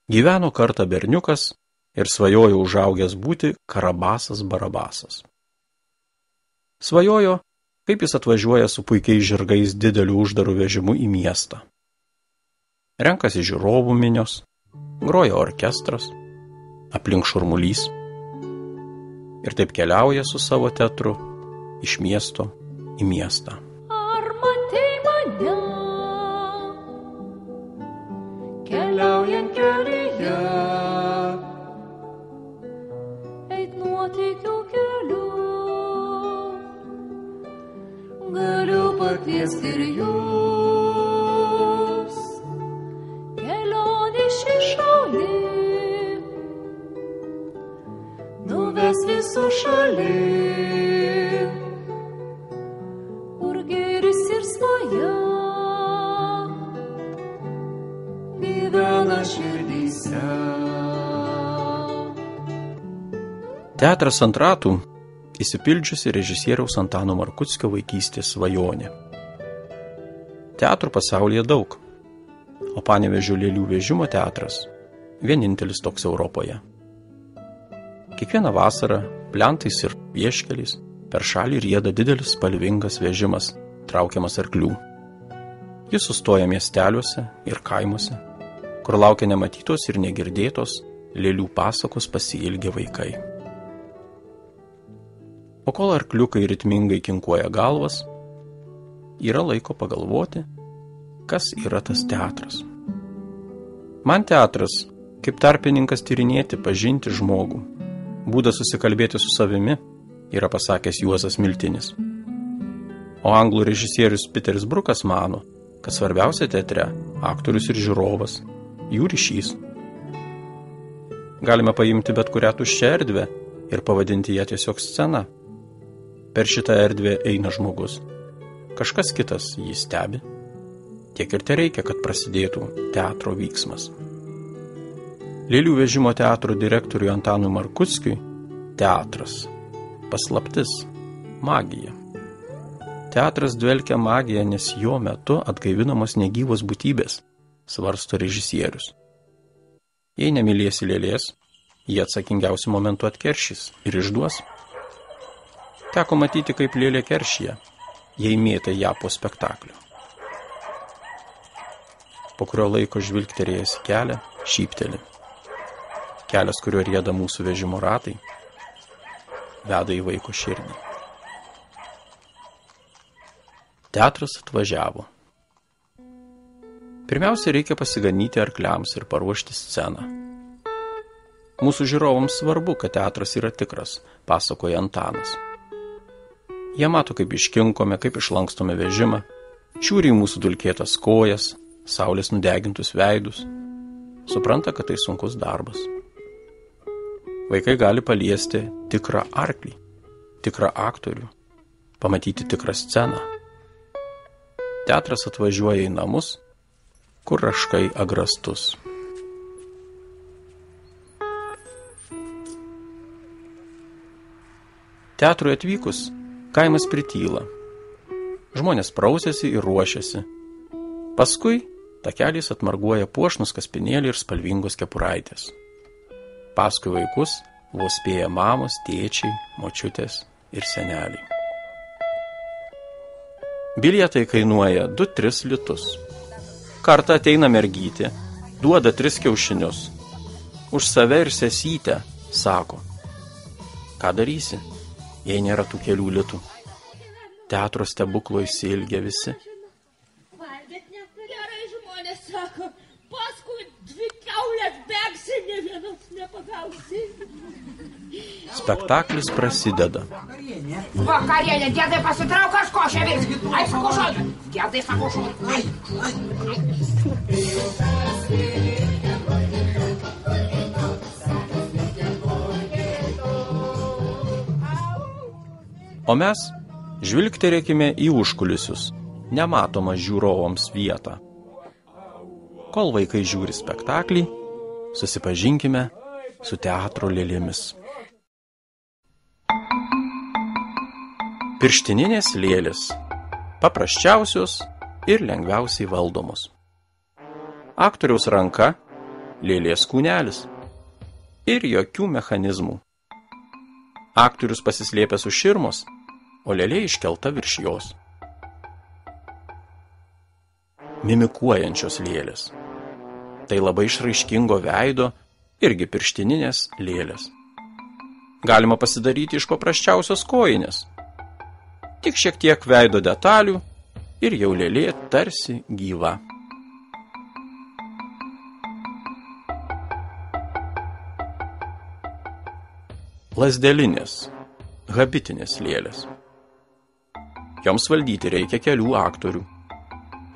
Gyveno kartą berniukas ir svajojo užaugęs būti Karabasas Barabasas. Svajojo, kaip jis atvažiuoja su puikiais žirgais dideliu uždaru vežimu į miestą. Renkasi žiūrovų minios, groja orkestras, aplink šurmulys. Ir taip keliauja su savo teatru iš miesto į miestą. Ar matei mane, keliaujant kelyje, eit nuotykių keliu, galiu pakviesti ir jūs, kelionė ši šalį, nuves visų šalį. Teatras ant ratų įsipildžiusi režisieriaus Antano Markuckio vaikystės svajonė. Teatrų pasaulyje daug, o Panevėžio Lėlių vežimo teatras vienintelis toks Europoje. Kiekvieną vasarą plentais ir vieškeliais per šalį rieda didelis spalvingas vežimas, traukiamas arklių. Jis sustoja miesteliuose ir kaimuose, kur laukia nematytos ir negirdėtos lėlių pasakos pasiilgę vaikai. O kol arkliukai ritmingai kinkuoja galvas, yra laiko pagalvoti, kas yra tas teatras. Man teatras, kaip tarpininkas tyrinėti, pažinti žmogų, būdas susikalbėti su savimi, yra pasakęs Juozas Miltinis. O anglų režisierius Peteris Brukas mano, kad svarbiausia teatre aktorius ir žiūrovas, jų ryšys. Galime paimti bet kurią tuščią erdvę ir pavadinti ją tiesiog scena. Per šitą erdvę eina žmogus. Kažkas kitas jį stebi. Tiek ir tereikia, kad prasidėtų teatro vyksmas. Lėlių vežimo teatro direktoriui Antanui Markuckiui teatras, paslaptis, magija. Teatras dvelkia magiją, nes jo metu atgaivinamos negyvos būtybės, svarsto režisierius. Jei nemylėsi lėlės, jie atsakingiausių momentų atkeršys ir išduos. Teko matyti, kaip lėlė keršyje, jei mėtai ją po spektaklio. Po kurio laiko žvilgterėjęs kelią, šypteli. Kelias, kuriuo rieda mūsų vežimo ratai, veda į vaiko širdį. Teatras atvažiavo. Pirmiausia, reikia pasiganyti arkliams ir paruošti sceną. Mūsų žiūrovams svarbu, kad teatras yra tikras, pasakoja Antanas. Jie mato, kaip iškinkome, kaip išlankstome vežimą, žiūri į mūsų dulkėtas kojas, saulės nudegintus veidus, supranta, kad tai sunkus darbas. Vaikai gali paliesti tikrą arklį, tikrą aktorių, pamatyti tikrą sceną. Teatras atvažiuoja į namus, kur raškai agrastus. Teatrui atvykus, kaimas prityla. Žmonės prausiasi ir ruošiasi. Paskui takeliais atmarguoja puošnus kaspinėliai ir spalvingos kepuraitės. Paskui vaikus vos spėja mamos, tėčiai, močiutės ir seneliai. Bilietai kainuoja 2-3 litus. Kartą ateina mergytė, duoda 3 kiaušinius. Už save ir sesytę, sako. Ką darysi, jei nėra tų kelių litų? Teatro stebuklo išsiilgia visi. Valgėt gerai žmonės sako, paskui 2 kiaulės bėgsi, ne vienos nepagausi. Spektaklis prasideda. Vakarienė, dėdai pasitrauk, aš košę virs. Ai, sako žodį. Dėdai sako žodį. O mes žvilgterėkime į užkulisius, nematomą žiūrovams vietą. Kol vaikai žiūri spektaklį, susipažinkime su teatro lėlėmis. Pirštininės lėlės – paprasčiausios ir lengviausiai valdomos. Aktoriaus ranka lėlės kūnelis ir jokių mechanizmų. Aktorius pasislėpęs už širmos, o lėlė iškelta virš jos. Mimikuojančios lėlės. Tai labai išraiškingo veido irgi pirštininės lėlės. Galima pasidaryti iš paprasčiausios kojinės. Tik šiek tiek veido detalių ir jau lėlė tarsi gyva. Lazdelinės, habitinės lėlės. Joms valdyti reikia kelių aktorių.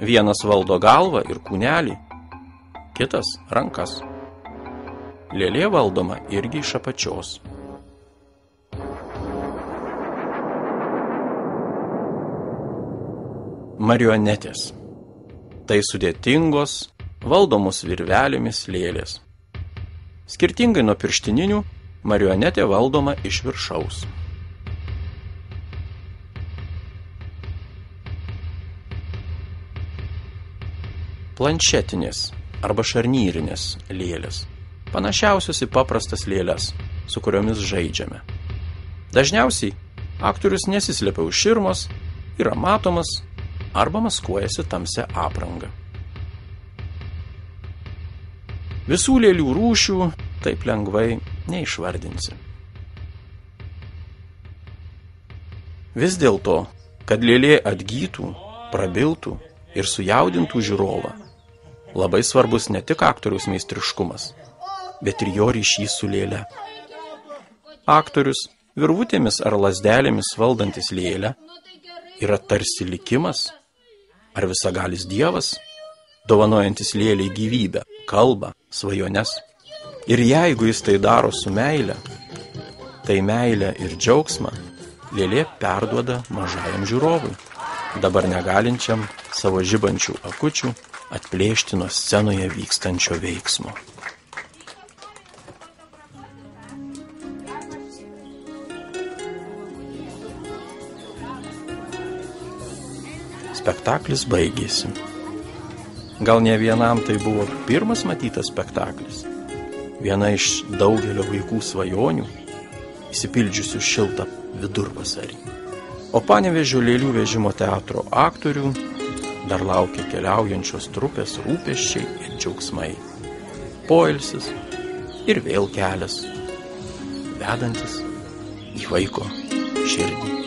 Vienas valdo galvą ir kūnelį, kitas rankas. Lėlė valdoma irgi iš apačios. Marionetės. Tai sudėtingos, valdomos virvelėmis lėlės. Skirtingai nuo pirštininių, marionetė valdoma iš viršaus. Planšetinės arba šarnyrinės lėlės. Panašiausios į paprastas lėles, su kuriomis žaidžiame. Dažniausiai aktorius nesislepia už širmos, yra matomas arba maskuojasi tamsia apranga. Visų lėlių rūšių taip lengvai neišvardinsi. Vis dėlto, kad lėlė atgytų, prabiltų ir sujaudintų žiūrovą, labai svarbus ne tik aktoriaus meistriškumas, bet ir jo ryšys su lėle. Aktorius virvutėmis ar lazdelėmis valdantis lėlę yra tarsi likimas ar visagalis dievas, dovanojantis lėlei gyvybę, kalbą, svajones. Ir jeigu jis tai daro su meile, tai meilę ir džiaugsmą lėlė perduoda mažajam žiūrovui, dabar negalinčiam savo žibančių akučių atplėšti nuo scenoje vykstančio veiksmo. Spektaklis baigėsi. Gal ne vienam tai buvo pirmas matytas spektaklis, viena iš daugelio vaikų svajonių, įsipildžiusių šiltą vidurvasarį. O Panevėžio lėlių vežimo teatro aktorių dar laukia keliaujančios trupės rūpesčiai ir džiaugsmai. Poilsis ir vėl kelias, vedantis į vaiko širdį.